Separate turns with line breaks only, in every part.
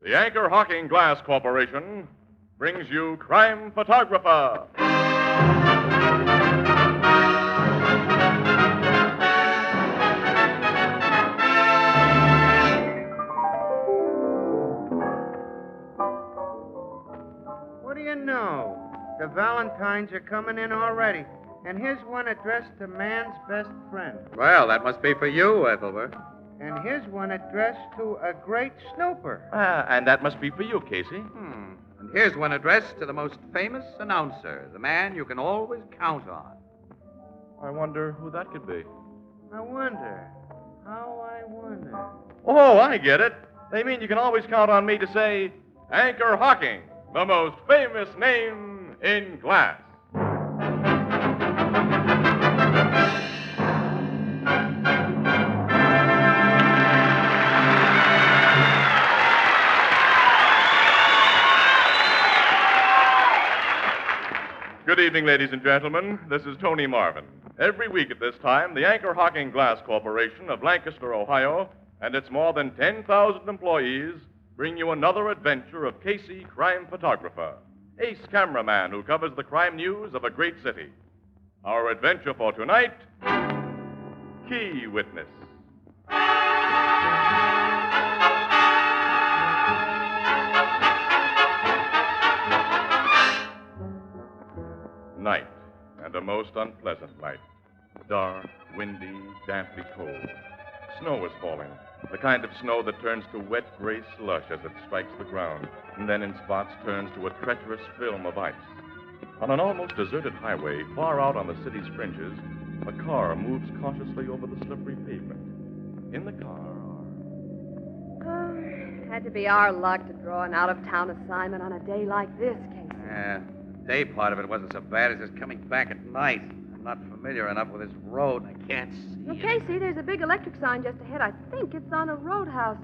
The Anchor Hawking Glass Corporation brings you Crime Photographer.
What do you know? The Valentines are coming in already. And here's one addressed to man's best friend.
Well, that must be for you, Ethelbert.
And here's one addressed to a great snooper.
And that must be for you, Casey.
And here's one addressed to the most famous announcer, the man you can always count on.
I wonder who that could be.
I wonder.
Oh, I get it. They mean you can always count on me to say, Anchor Hawking, the most famous name in glass. Good evening, ladies and gentlemen. This is Tony Marvin. Every week at this time, the Anchor Hawking Glass Corporation of Lancaster, Ohio, and its more than 10,000 employees bring you another adventure of Casey, crime photographer, ace cameraman who covers the crime news of a great city. Our adventure for tonight, KeyWitness. Night, and a most unpleasant night. Dark, windy, damply cold. Snow is falling, the kind of snow that turns to wet gray slush as it strikes the ground, and then in spots turns to a treacherous film of ice. On an almost deserted highway, far out on the city's fringes, a car moves cautiously over the slippery pavement. In the car are...
Had to be our luck to draw an out-of-town assignment on a day like this, Casey.
Yeah, the day part of it wasn't so bad as just coming back at night. I'm not familiar enough with this road, and I can't see.
Well, Casey, there's a big electric sign just ahead. I think it's on a roadhouse.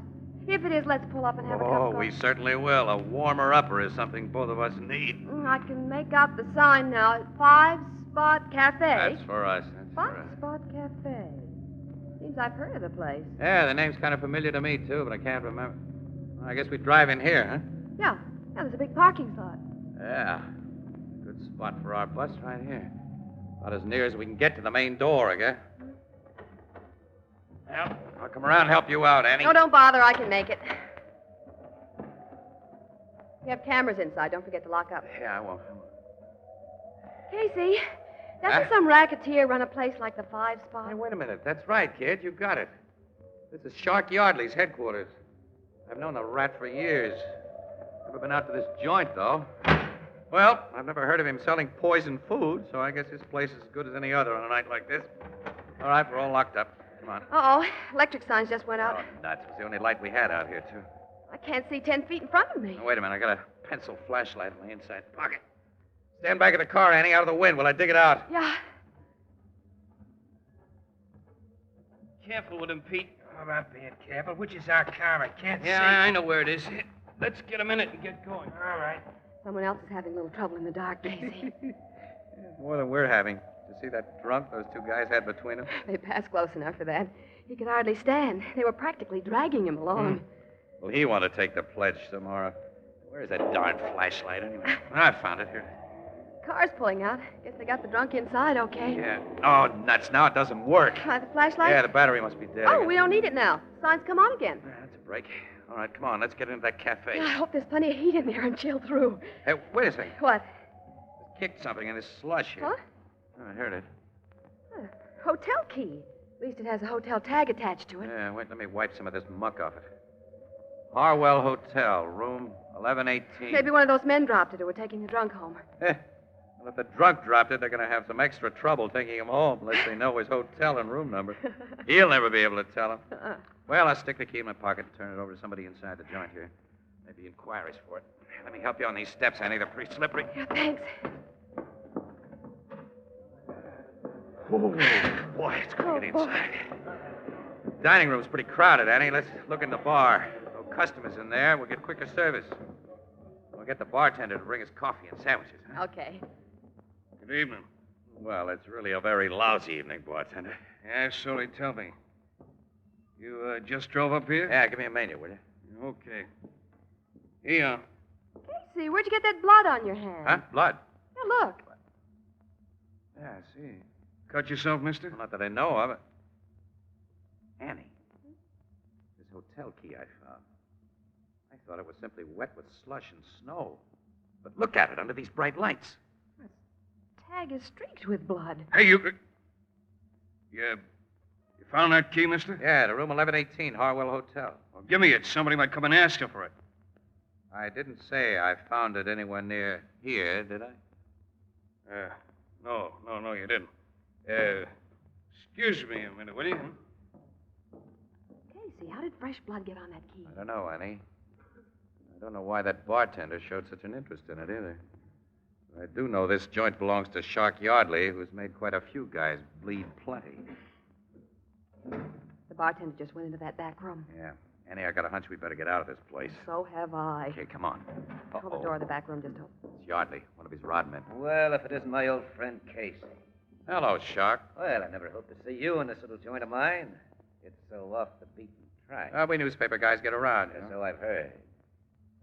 If it is, let's pull up and have a cup of
Oh,
coffee.
we certainly will. A warmer-upper is something both of us need.
I can make out the sign now. 5-Spot Cafe.
That's for us. That's for us.
5-Spot Cafe. Seems I've heard of the place.
Yeah, the name's kind of familiar to me, too, but I can't remember. Well, I guess we drive in here, huh?
Yeah, there's a big parking slot.
Yeah. Good spot for our bus right here. About as near as we can get to the main door, I guess. Well, I'll come around and help you out, Annie.
No, don't bother. I can make it. You have cameras inside. Don't forget to lock up.
Yeah, I won't.
Casey, doesn't some racketeer run a place like the 5-Spot?
Hey, wait a minute. That's right, kid. You got it. This is Shark Yardley's headquarters. I've known the rat for years. Never been out to this joint, though. Well, I've never heard of him selling poison food, so I guess this place is as good as any other on a night like this. All right, we're all locked up. Come on.
Uh-oh. Electric signs just went out.
Oh, nuts. It's the only light we had out here, too.
I can't see 10 feet in front of me.
Now, wait a minute. I got a pencil flashlight in my inside pocket. Stand back of the car, Annie, out of the wind while I dig it out.
Yeah.
Careful with him, Pete. Oh, not being careful. Which is our car? I can't see.
Yeah, I know where it is.
Let's get a minute and get going. All right.
Someone else is having a little trouble in the dark, Casey.
More than we're having. You see that drunk those two guys had between them?
They passed close enough for that. He could hardly stand. They were practically dragging him along.
Well, he wanted to take the pledge, Samara. Where's that darn flashlight, anyway? I found it here.
Car's pulling out. Guess they got the drunk inside, okay?
Yeah. Oh, nuts. Now it doesn't work.
The flashlight?
Yeah, the battery must be dead.
Oh, we don't need it now. Signs come on again.
That's a break. All right, come on. Let's get into that cafe.
I hope there's plenty of heat in there and chill through.
Hey, wait a second.
What?
Just kicked something in this slush here.
Huh?
Oh, I heard it.
Hotel key. At least it has a hotel tag attached to it.
Yeah, wait, let me wipe some of this muck off it. Harwell Hotel, room 1118.
Maybe one of those men dropped it who were taking the drunk home.
Well, if the drunk dropped it, they're going to have some extra trouble taking him home unless they know his hotel and room number. He'll never be able to tell them. Well, I'll stick the key in my pocket and turn it over to somebody inside the joint here. Maybe inquiries for it. Let me help you on these steps, Annie. They're pretty slippery.
Yeah, thanks.
Oh, boy, it's going to get inside. Dining room's pretty crowded, Annie. Let's look in the bar. No customers in there. We'll get quicker service. We'll get the bartender to bring us coffee and sandwiches. Huh?
Okay.
Good evening.
Well, it's really a very lousy evening, bartender.
Yeah, so they tell me. You just drove up here?
Yeah, give me a menu, will you?
Okay.
Yeah.
Casey, where'd you get that blood on your hand?
Huh? Blood?
Yeah, look.
Yeah, I see.
Cut yourself, mister?
Well, not that I know of it. Annie. This hotel key I found. I thought it was simply wet with slush and snow. But look at it under these bright lights.
Tag is streaked with blood.
Hey, you found that key, mister?
Yeah, to room 1118, Harwell Hotel.
Well, give me it. Somebody might come and ask you for it.
I didn't say I found it anywhere near here, did I?
No, you didn't. Excuse me a minute, will you?
Casey, how did fresh blood get on that key?
I don't know, Annie. I don't know why that bartender showed such an interest in it either. I do know this joint belongs to Shark Yardley, who's made quite a few guys bleed plenty.
The bartender just went into that back room.
Yeah. Annie, I got a hunch we better get out of this place.
So have I.
Okay, come on.
Oh, the door of the back room just opened.
It's Yardley, one of his rod men.
Well, if it isn't my old friend Casey.
Hello, Shark.
Well, I never hoped to see you in this little joint of mine. It's so off the beaten track.
We newspaper guys get around, you know.
So I've heard.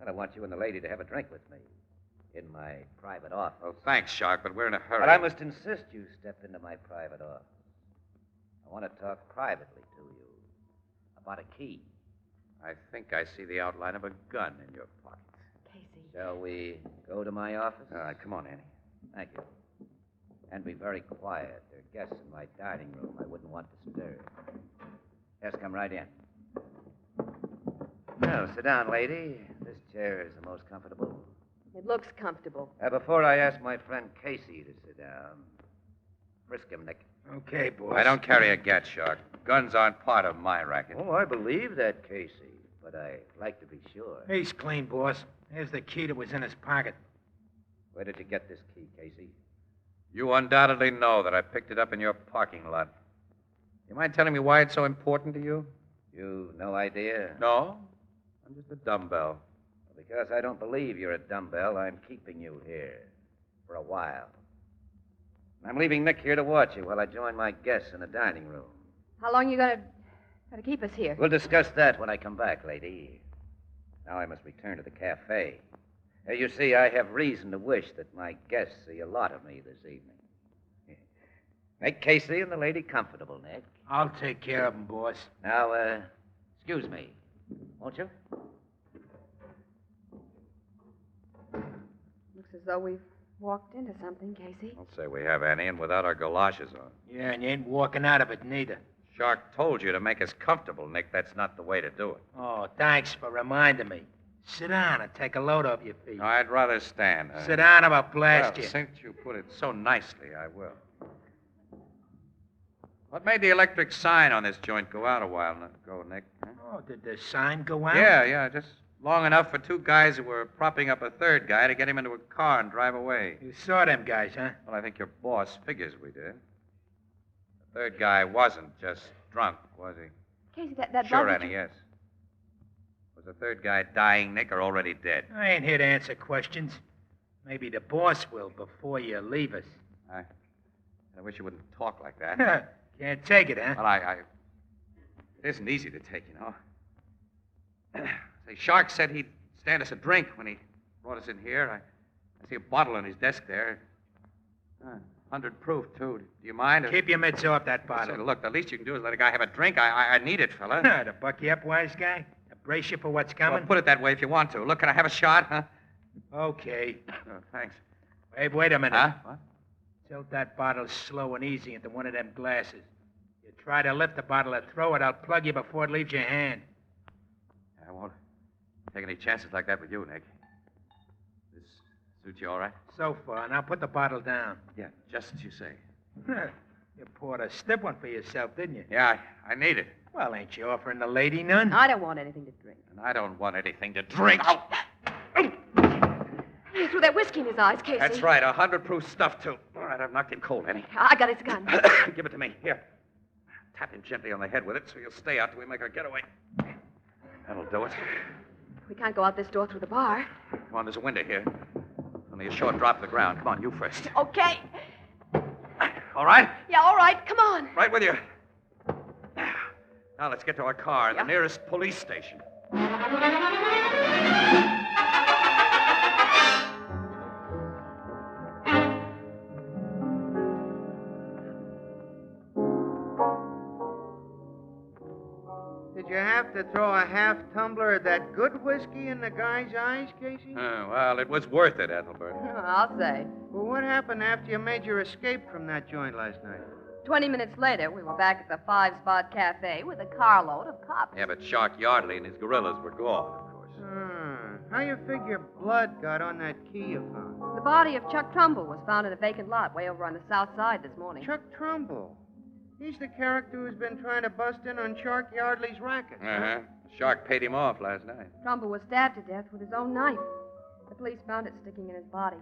And I want you and the lady to have a drink with me in my private office.
Well, thanks, Shark, but we're in a hurry.
But I must insist you step into my private office. I want to talk privately to you about a key.
I think I see the outline of a gun in your pocket.
Casey.
Shall we go to my office?
All right, come on, Annie.
Thank you. And be very quiet. There are guests in my dining room I wouldn't want to stir. Yes, come right in. Well, sit down, lady. This chair is the most comfortable.
It looks comfortable.
Before I ask my friend Casey to sit down, frisk him, Nick.
Okay, boss.
I don't carry a gat, Shark. Guns aren't part of my racket.
Oh, I believe that, Casey, but I'd like to be sure.
He's clean, boss. Here's the key that was in his pocket.
Where did you get this key, Casey?
You undoubtedly know that I picked it up in your parking lot. You mind telling me why it's so important to you?
You no idea?
No. I'm just a dumbbell.
Because I don't believe you're a dumbbell, I'm keeping you here for a while. I'm leaving Nick here to watch you while I join my guests in the dining room.
How long are you going to keep us here?
We'll discuss that when I come back, lady. Now I must return to the cafe. You see, I have reason to wish that my guests see a lot of me this evening. Make Casey and the lady comfortable, Nick.
I'll take care of him, boss.
Now, excuse me, won't you?
Looks as though we've walked into something, Casey.
I'll say we have, Annie, and without our galoshes on.
Yeah, and you ain't walking out of it neither.
Shark told you to make us comfortable, Nick. That's not the way to do it.
Oh, thanks for reminding me. Sit down and take a load off your feet.
No, I'd rather stand.
Sit down or I'll blast
well,
you.
Since you put it so nicely, I will. What made the electric sign on this joint go out a while ago, Nick? Huh?
Oh, did the sign go out?
Yeah, just long enough for two guys who were propping up a third guy to get him into a car and drive away.
You saw them guys, huh?
Well, I think your boss figures we did. The third guy wasn't just drunk, was he?
Casey, that
Sure,
blood...
Annie, yes. Was the third guy dying, Nick, or already dead?
I ain't here to answer questions. Maybe the boss will before you leave us.
I wish you wouldn't talk like that.
Can't take it, huh?
Well, it isn't easy to take, you know. Say, Shark said he'd stand us a drink when he brought us in here. I see a bottle on his desk there. 100 proof, too. Do you mind?
Keep your mitts off that bottle.
Say, look, the least you can do is let a guy have a drink. I need it, fella.
To buck you up, wise guy? To brace you for what's coming?
Well, put it that way if you want to. Look, can I have a shot, huh?
Okay.
Thanks.
Wait a minute.
Huh? What?
Tilt that bottle slow and easy into one of them glasses. You try to lift the bottle or throw it, I'll plug you before it leaves your hand.
I won't take any chances like that with you, Nick. This suits you all right?
So far. Now put the bottle down.
Yeah, just as you say.
You poured a stiff one for yourself, didn't you?
Yeah, I need it.
Well, ain't you offering the lady none?
I don't want anything to drink.
And I don't want anything to drink.
He threw that whiskey in his eyes, Casey.
That's right, 100 proof stuff, too. All right, I've knocked him cold, Annie.
I got his gun.
Give it to me. Here. Tap him gently on the head with it so he'll stay out till we make our getaway. That'll do it.
We can't go out this door through the bar.
Come on, there's a window here. Only a short drop to the ground. Come on, you first.
Okay.
All right?
Yeah, all right. Come on.
Right with you. Now let's get to our car, the nearest police station.
half tumbler of that good whiskey in the guy's eyes, Casey?
Well, it was worth it, Ethelbert.
I'll say.
Well, what happened after you made your escape from that joint last night?
20 minutes later, we were back at the Five Spot Cafe with a carload of cops.
Yeah, but Shark Yardley and his gorillas were gone, of course.
How you figure blood got on that key you found?
The body of Chuck Trumbull was found in a vacant lot way over on the south side this morning.
Chuck Trumbull. He's the character who's been trying to bust in on Shark Yardley's racket.
Uh-huh. Shark paid him off last night.
Trumbull was stabbed to death with his own knife. The police found it sticking in his body.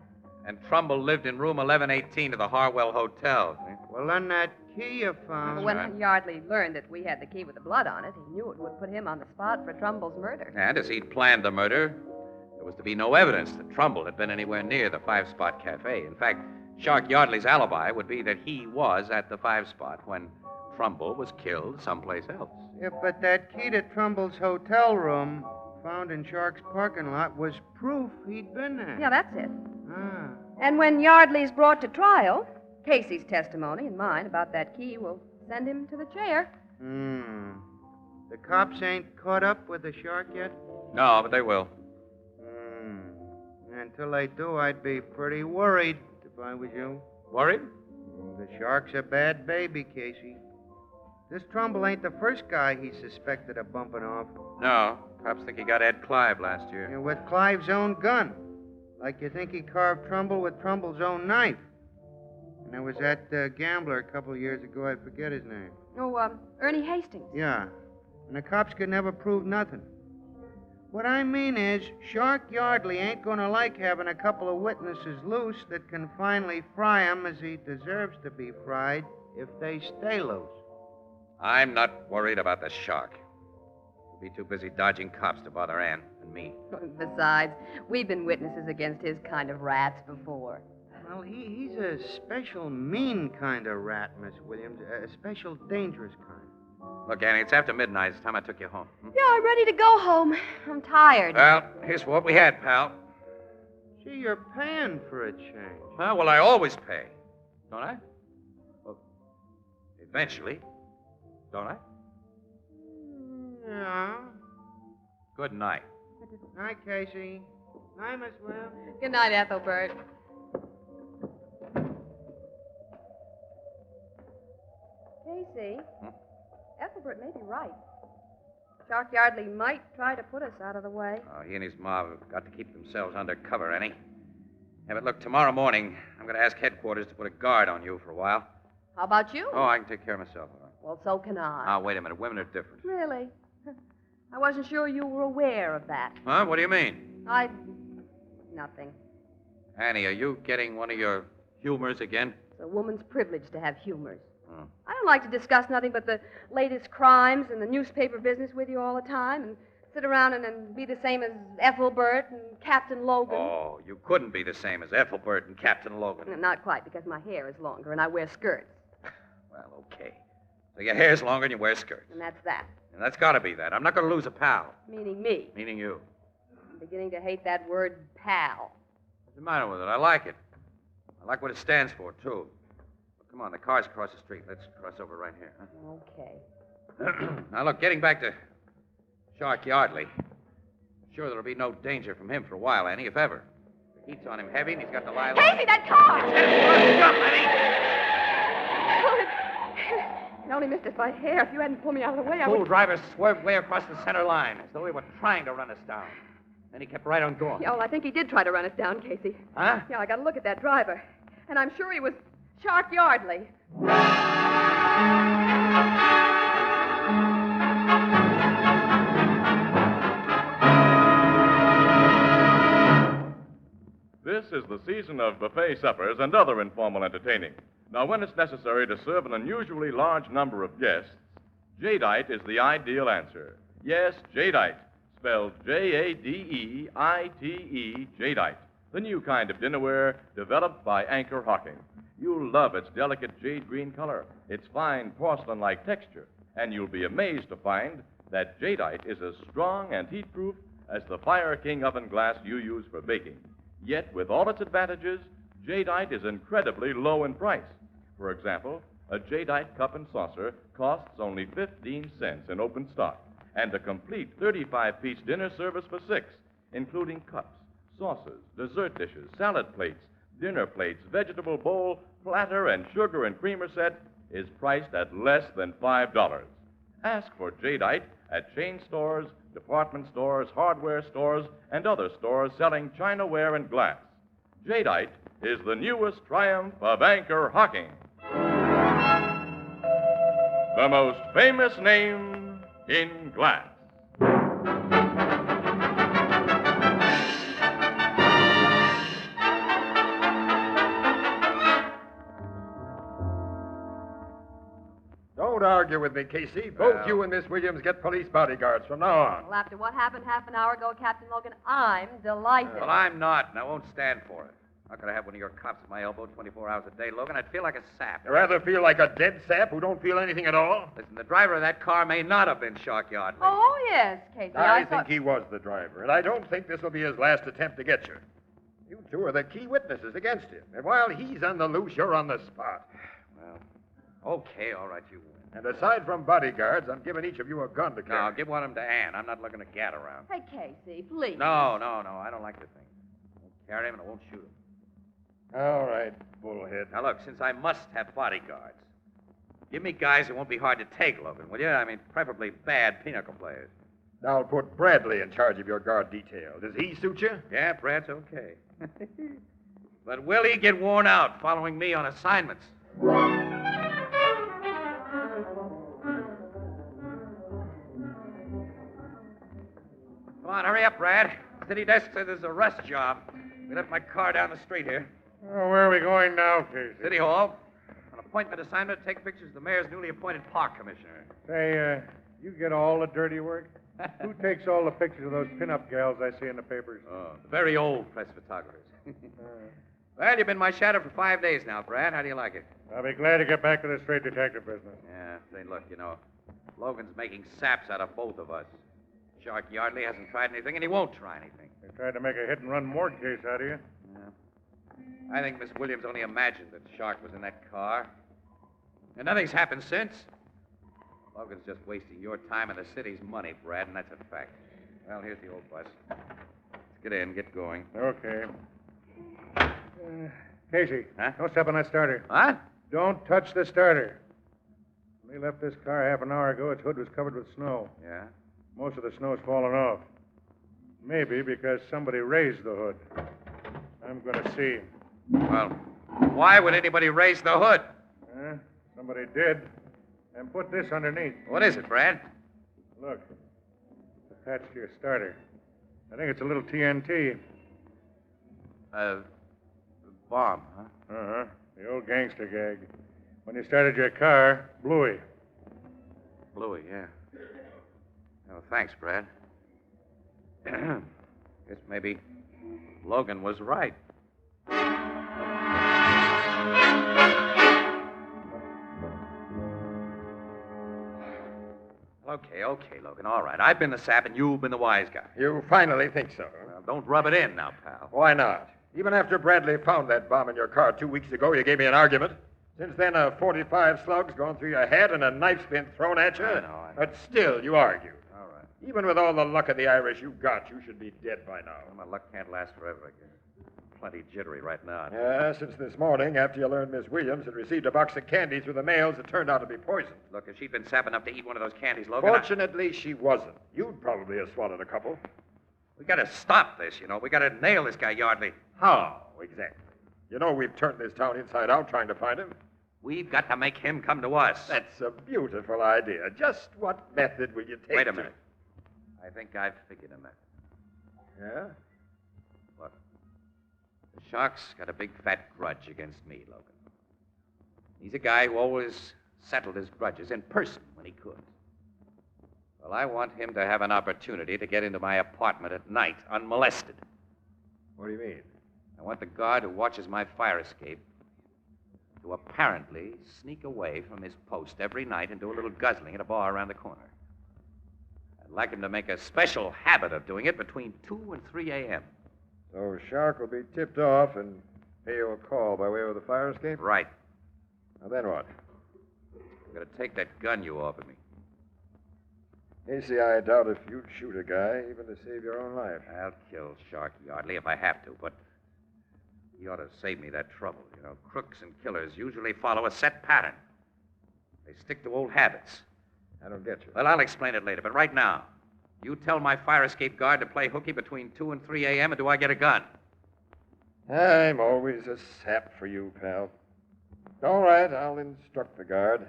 And Trumbull lived in room 1118 of the Harwell Hotel. See?
Well, then that key you found...
But when Yardley learned that we had the key with the blood on it, he knew it would put him on the spot for Trumbull's murder.
And as he'd planned the murder, there was to be no evidence that Trumbull had been anywhere near the Five Spot Cafe. In fact, Shark Yardley's alibi would be that he was at the Five Spot when Trumbull was killed someplace else.
Yeah, but that key to Trumbull's hotel room, found in Shark's parking lot, was proof he'd been there.
Yeah, that's it.
Ah.
And when Yardley's brought to trial, Casey's testimony and mine about that key will send him to the chair.
The cops ain't caught up with the shark yet?
No, but they will.
Until they do, I'd be pretty worried if I was you.
Worried?
The shark's a bad baby, Casey. This Trumbull ain't the first guy he suspected of bumping off.
No. Cops think he got Ed Clive last year.
And with Clive's own gun. Like you think he carved Trumbull with Trumbull's own knife. And there was that gambler a couple of years ago, I forget his name.
Oh, Ernie Hastings.
Yeah. And the cops could never prove nothing. What I mean is, Shark Yardley ain't gonna like having a couple of witnesses loose that can finally fry him as he deserves to be fried if they stay loose.
I'm not worried about the shark. He'll be too busy dodging cops to bother Ann and me.
Besides, we've been witnesses against his kind of rats before.
Well, he's a special mean kind of rat, Miss Williams. A special dangerous kind.
Look, Annie, it's after midnight. It's time I took you home.
Yeah, I'm ready to go home. I'm tired.
Well, here's what we had, pal.
Gee, you're paying for a change.
Well, I always pay. Don't I? Well, eventually. Don't I?
Yeah.
Good night.
Night, Casey. Night, Miss Williams.
Good night, Ethelbert. Casey, Ethelbert may be right. Shark Yardley might try to put us out of the way.
Oh, he and his mob have got to keep themselves under cover, Annie. Yeah, but look, tomorrow morning, I'm going to ask headquarters to put a guard on you for a while.
How about you?
Oh, I can take care of myself, all right.
Well, so can I.
Ah, wait a minute. Women are different.
Really? I wasn't sure you were aware of that.
Huh? What do you mean?
Nothing.
Annie, are you getting one of your humors again?
It's a woman's privilege to have humors.
Oh.
I don't like to discuss nothing but the latest crimes and the newspaper business with you all the time and sit around and be the same as Ethelbert and Captain Logan.
Oh, you couldn't be the same as Ethelbert and Captain Logan.
Not quite, because my hair is longer and I wear skirts.
Well, okay. So your hair's longer and you wear skirts.
And that's that.
And that's got to be that. I'm not going to lose a pal.
Meaning me.
Meaning you.
I'm beginning to hate that word pal.
What's the matter with it? I like it. I like what it stands for, too. Come on, the car's across the street. Let's cross over right here. Huh?
Okay.
Now, look, getting back to Shark Yardley. Sure, there'll be no danger from him for a while, Annie, if ever. The heat's on him heavy, and he's got the lie low.
Casey, that car!
Jump, Annie!
It only missed us by hair. If you hadn't pulled me out of the way, I
Fool
would...
driver swerved way across the center line, as though he were trying to run us down. Then he kept right on going.
Yeah, well, I think he did try to run us down, Casey.
Huh?
Yeah, I got to look at that driver. And I'm sure he was Shark Yardley.
This is the season of buffet suppers and other informal entertaining. Now, when it's necessary to serve an unusually large number of guests, jadeite is the ideal answer. Yes, jadeite, spelled Jadeite, jadeite, the new kind of dinnerware developed by Anchor Hocking. You'll love its delicate jade green color, its fine porcelain-like texture, and you'll be amazed to find that jadeite is as strong and heat-proof as the Fire King oven glass you use for baking. Yet, with all its advantages, jadeite is incredibly low in price. For example, a jadeite cup and saucer costs only 15 cents in open stock, and a complete 35-piece dinner service for 6, including cups, saucers, dessert dishes, salad plates, dinner plates, vegetable bowl, platter, and sugar and creamer set, is priced at less than $5. Ask for Jadeite at chain stores, department stores, hardware stores, and other stores selling chinaware and glass. Jadeite is the newest triumph of anchor hocking. The most famous name in glass.
Don't argue with me, Casey. Both you and Miss Williams get police bodyguards from now on.
Well, after what happened half an hour ago, Captain Logan, I'm delighted.
Well, I'm not, and I won't stand for it. How could I have one of your cops at my elbow 24 hours a day, Logan? I'd feel like a sap.
You rather feel like a dead sap who don't feel anything at all?
Listen, the driver of that car may not have been Shark Yardley.
Oh, yes, Casey.
I
thought...
think he was the driver, and I don't think this will be his last attempt to get you. You two are the key witnesses against him, and while he's on the loose, you're on the spot.
Well, okay, all right, you win.
And aside from bodyguards, I'm giving each of you a gun to carry.
No, give one of them to Ann. I'm not looking to gad around.
Hey, Casey, please.
No, I don't like the thing. I won't carry him, and I won't shoot him.
All right, bullhead.
Now, look, since I must have bodyguards, give me guys who won't be hard to take, Logan, will you? I mean, preferably bad pinochle players.
I'll put Bradley in charge of your guard detail. Does he suit you?
Yeah, Brad's okay. But will he get worn out following me on assignments? Come on, hurry up, Brad. City desk said there's a rest job. We left my car down the street here.
Oh, where are we going now, Casey?
City Hall. An appointment assignment to take pictures of the mayor's newly appointed park commissioner.
Say, you get all the dirty work? Who takes all the pictures of those pin-up gals I see in the papers?
Oh, the very old press photographers. Well, you've been my shadow for 5 days now, Brad. How do you like it?
I'll be glad to get back to the straight detective business.
Yeah, say, look, Logan's making saps out of both of us. Shark Yardley hasn't tried anything, and he won't try anything.
They tried to make a hit-and-run morgue case out of you.
Yeah. I think Miss Williams only imagined that Shark was in that car. And nothing's happened since. Logan's just wasting your time and the city's money, Brad, and that's a fact. Well, here's the old bus. Let's get in, get going.
Okay. Casey,
Huh?
don't step on that starter.
What?
Don't touch the starter. When we left this car half an hour ago, its hood was covered with snow.
Yeah?
Most of the snow's fallen off. Maybe because somebody raised the hood. I'm going to see.
Well, why would anybody raise the hood?
Somebody did. And put this underneath.
What is it, Brad?
Look. It's attached to your starter. I think it's a little TNT.
Bomb, huh?
Uh-huh. The old gangster gag. When you started your car, Bluey.
Bluey, yeah. Oh, thanks, Brad. Guess maybe Logan was right. Okay, Logan, all right. I've been the sap and you've been the wise guy.
You finally think so?
Well, don't rub it in now, pal.
Why not? Even after Bradley found that bomb in your car 2 weeks ago, you gave me an argument. Since then, a 45 slug's gone through your head and a knife's been thrown at you.
I know.
But still, you argue.
All right.
Even with all the luck of the Irish you got, you should be dead by now.
Well, my luck can't last forever, I guess. Plenty jittery right now.
Yeah, since this morning, after you learned Miss Williams had received a box of candy through the mails that turned out to be poisoned.
Look, if she'd been sap enough to eat one of those candies, Logan...
Fortunately, she wasn't. You'd probably have swallowed a couple.
We gotta stop this, We gotta nail this guy, Yardley.
How, exactly? You know we've turned this town inside out trying to find him.
We've got to make him come to us.
That's a beautiful idea. Just what method will you take?
Wait a minute. I think I've figured a method.
Yeah?
Look, the Shark's got a big fat grudge against me, Logan. He's a guy who always settled his grudges in person when he could. Well, I want him to have an opportunity to get into my apartment at night unmolested.
What do you mean?
I want the guard who watches my fire escape to apparently sneak away from his post every night and do a little guzzling at a bar around the corner. I'd like him to make a special habit of doing it between 2 and 3 a.m.
So Shark will be tipped off and pay you a call by way of the fire escape?
Right.
Now then what?
I'm going to take that gun you offered me.
Casey, I doubt if you'd shoot a guy even to save your own life.
I'll kill Shark Yardley if I have to, but he ought to save me that trouble. You know, crooks and killers usually follow a set pattern. They stick to old habits.
I don't get you.
Well, I'll explain it later, but right now, you tell my fire escape guard to play hooky between 2 and 3 a.m., and do I get a gun?
I'm always a sap for you, pal. All right, I'll instruct the guard.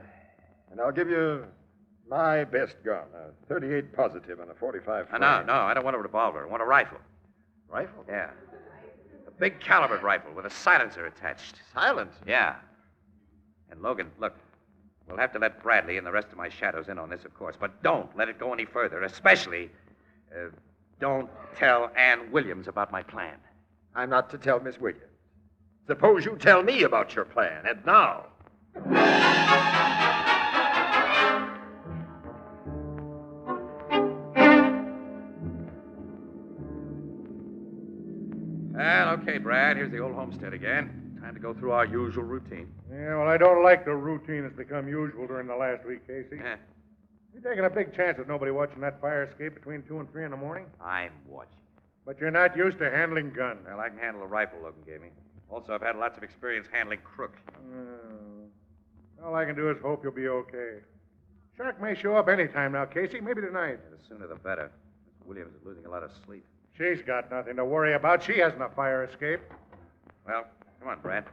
And I'll give you my best gun, a 38 positive and a 45 flame.
No, I don't want a revolver. I want a rifle.
Rifle?
Yeah. A big calibered rifle with a silencer attached.
Silence?
Yeah. And Logan, look, we'll have to let Bradley and the rest of my shadows in on this, of course, but don't let it go any further, especially don't tell Ann Williams about my plan.
I'm not to tell Miss Williams. Suppose you tell me about your plan, and now.
Well, okay, Brad, here's the old homestead again. Time to go through our usual routine.
Yeah, well, I don't like the routine that's become usual during the last week, Casey.
Yeah,
You're taking a big chance with nobody watching that fire escape between 2 and 3 in the morning.
I'm watching.
But you're not used to handling guns.
Well, I can handle a rifle Logan gave me. Also, I've had lots of experience handling crooks.
All I can do is hope you'll be okay. Shark may show up any time now, Casey. Maybe tonight.
The sooner the better. Miss Williams is losing a lot of sleep.
She's got nothing to worry about. She hasn't a fire escape.
Well, come on, Brad.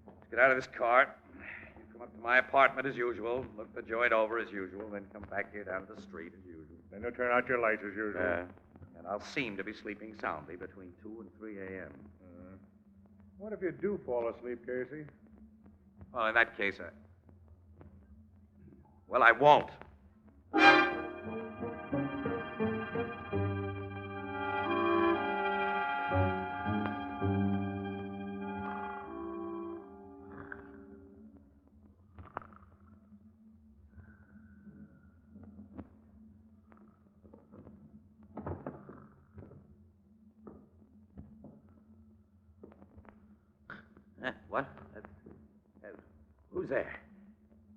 Let's get out of this car. You come up to my apartment as usual, look the joint over as usual, then come back here down to the street as usual.
Then you'll turn out your lights as usual.
And I'll seem to be sleeping soundly between 2 and 3 a.m.
What if you do fall asleep, Casey?
Well, in that case, well, I won't. What? Who's there?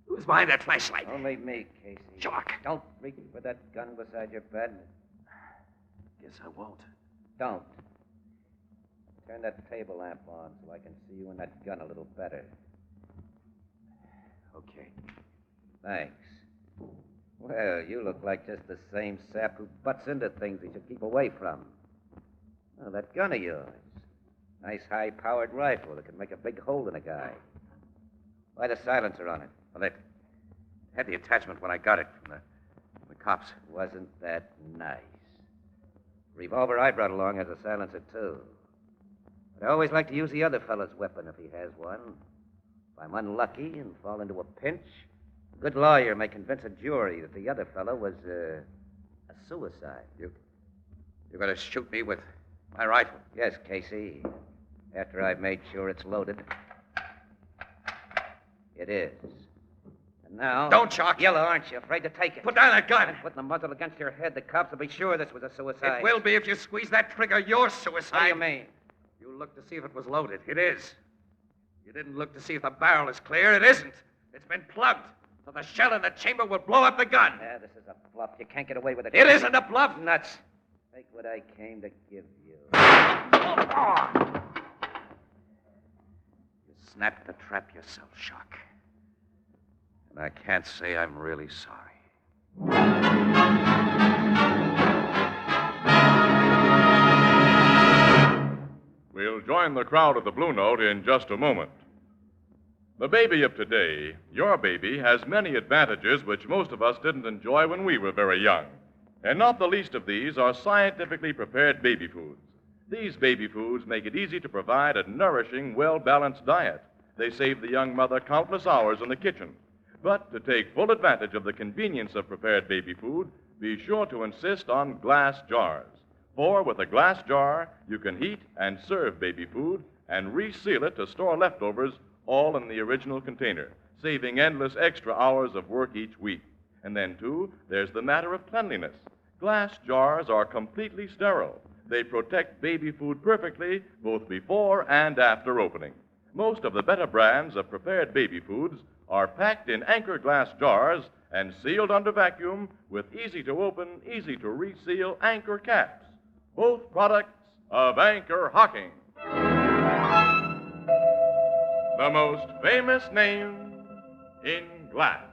Who's behind that flashlight?
Only me, Casey.
Shark.
Don't reach for that gun beside your bed.
Guess I won't.
Don't. Turn that table lamp on so I can see you and that gun a little better.
Okay.
Thanks. Well, you look like just the same sap who butts into things he should keep away from. Oh, that gun of yours. Nice high-powered rifle that can make a big hole in a guy. Why the silencer on it?
Well, they had the attachment when I got it from the cops.
Wasn't that nice? Revolver I brought along has a silencer, too. But I always like to use the other fellow's weapon if he has one. If I'm unlucky and fall into a pinch, a good lawyer may convince a jury that the other fellow was a suicide.
You're going to shoot me with my rifle?
Yes, Casey. After I've made sure it's loaded. It is. And now...
Don't, Shark.
Yellow, aren't you? Afraid to take it?
Put down that gun.
Putting the muzzle against your head, the cops will be sure this was a suicide.
It will be if you squeeze that trigger. You're suicide.
What do you mean?
You looked to see if it was loaded. It is. You didn't look to see if the barrel is clear. It isn't. It's been plugged. So the shell in the chamber will blow up the gun.
Yeah, this is a bluff. You can't get away with it.
It isn't a bluff.
Nuts. Take what I came to give you.
You snapped the trap yourself, Shark. And I can't say I'm really sorry.
We'll join the crowd at the Blue Note in just a moment. The baby of today, your baby, has many advantages which most of us didn't enjoy when we were very young. And not the least of these are scientifically prepared baby foods. These baby foods make it easy to provide a nourishing, well-balanced diet. They save the young mother countless hours in the kitchen. But to take full advantage of the convenience of prepared baby food, be sure to insist on glass jars. For with a glass jar, you can heat and serve baby food and reseal it to store leftovers all in the original container, saving endless extra hours of work each week. And then, too, there's the matter of cleanliness. Glass jars are completely sterile. They protect baby food perfectly both before and after opening. Most of the better brands of prepared baby foods are packed in Anchor glass jars and sealed under vacuum with easy-to-open, easy-to-reseal anchor caps. Both products of Anchor Hocking. The most famous name in glass.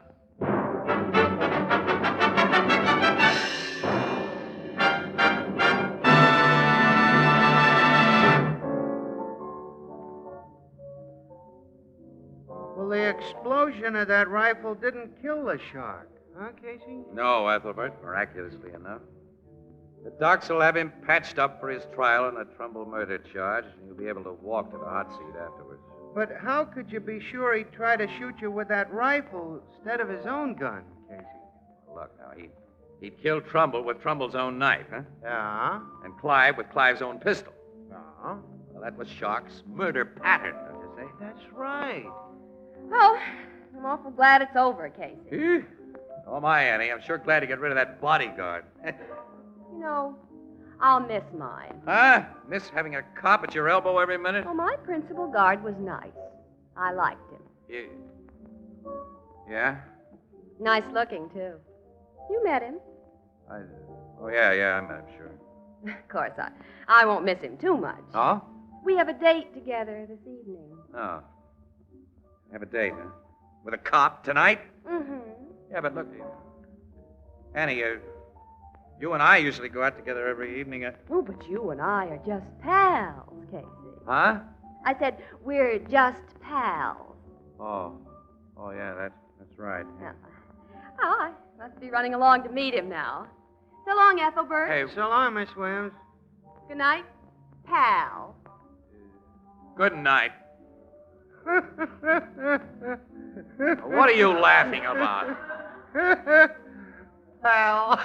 Well, the explosion of that rifle didn't kill the shark, huh, Casey?
No, Ethelbert, miraculously enough. The docs will have him patched up for his trial on a Trumbull murder charge, and he'll be able to walk to the hot seat afterwards.
But how could you be sure he'd try to shoot you with that rifle instead of his own gun, Casey?
Look, now, he'd killed Trumbull with Trumbull's own knife, huh?
Yeah?
And Clive with Clive's own pistol.
Yeah?
Well, that was Shark's murder pattern, don't you say?
That's right.
Well, I'm awful glad it's over, Casey.
Oh, my Annie, I'm sure glad to get rid of that bodyguard.
You know, I'll miss mine.
Huh? Miss having a cop at your elbow every minute?
Well, my principal guard was nice. I liked him.
Yeah?
Nice looking, too. You met him.
Oh, yeah, I met him, sure.
Of course, I won't miss him too much.
Oh?
We have a date together this evening.
Oh. Have a date, huh? With a cop tonight?
Mm-hmm.
Yeah, but look, Annie, you and I usually go out together every evening.
Oh, but you and I are just pals, Casey.
Huh?
I said we're just pals.
Oh, yeah, that's right. Yeah.
Oh, I must be running along to meet him now. So long, Ethelbert.
Hey,
So long, Miss Williams.
Good night, pal.
good night. What are you laughing about?
Pal.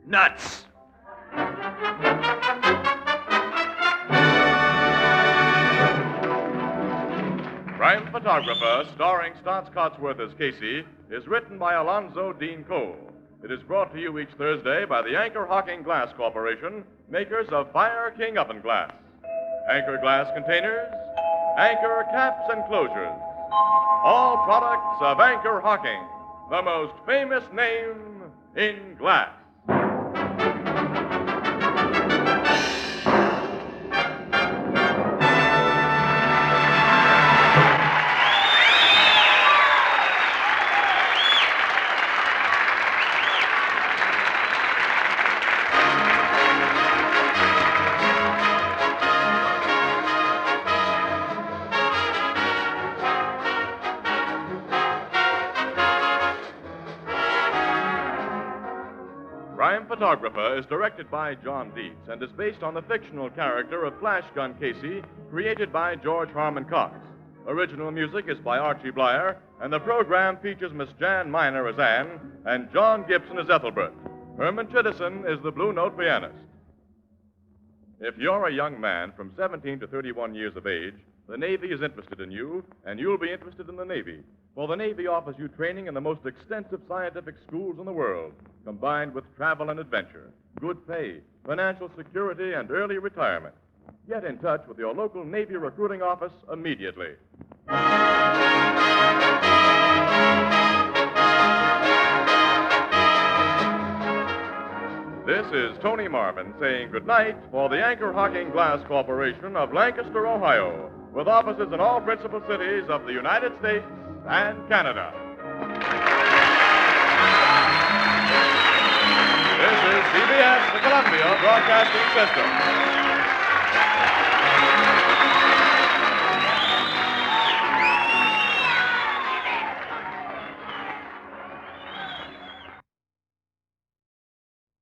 Nuts.
Crime Photographer, starring Stotts Cotsworth as Casey, is written by Alonzo Dean Cole. It is brought to you each Thursday by the Anchor Hocking Glass Corporation, makers of Fire King Oven Glass. Anchor glass containers, Anchor caps and closures. All products of Anchor Hocking, the most famous name in glass. Crime Photographer is directed by John Dietz and is based on the fictional character of Flash Gun Casey, created by George Harmon Cox. Original music is by Archie Blyer, and the program features Miss Jan Miner as Anne and John Gibson as Ethelbert. Herman Chittison is the Blue Note pianist. If you're a young man from 17 to 31 years of age, the Navy is interested in you, and you'll be interested in the Navy. For the Navy offers you training in the most extensive scientific schools in the world, combined with travel and adventure, good pay, financial security, and early retirement. Get in touch with your local Navy recruiting office immediately. This is Tony Marvin saying goodnight for the Anchor Hocking Glass Corporation of Lancaster, Ohio, with offices in all principal cities of the United States and Canada. This is CBS, the Columbia Broadcasting System.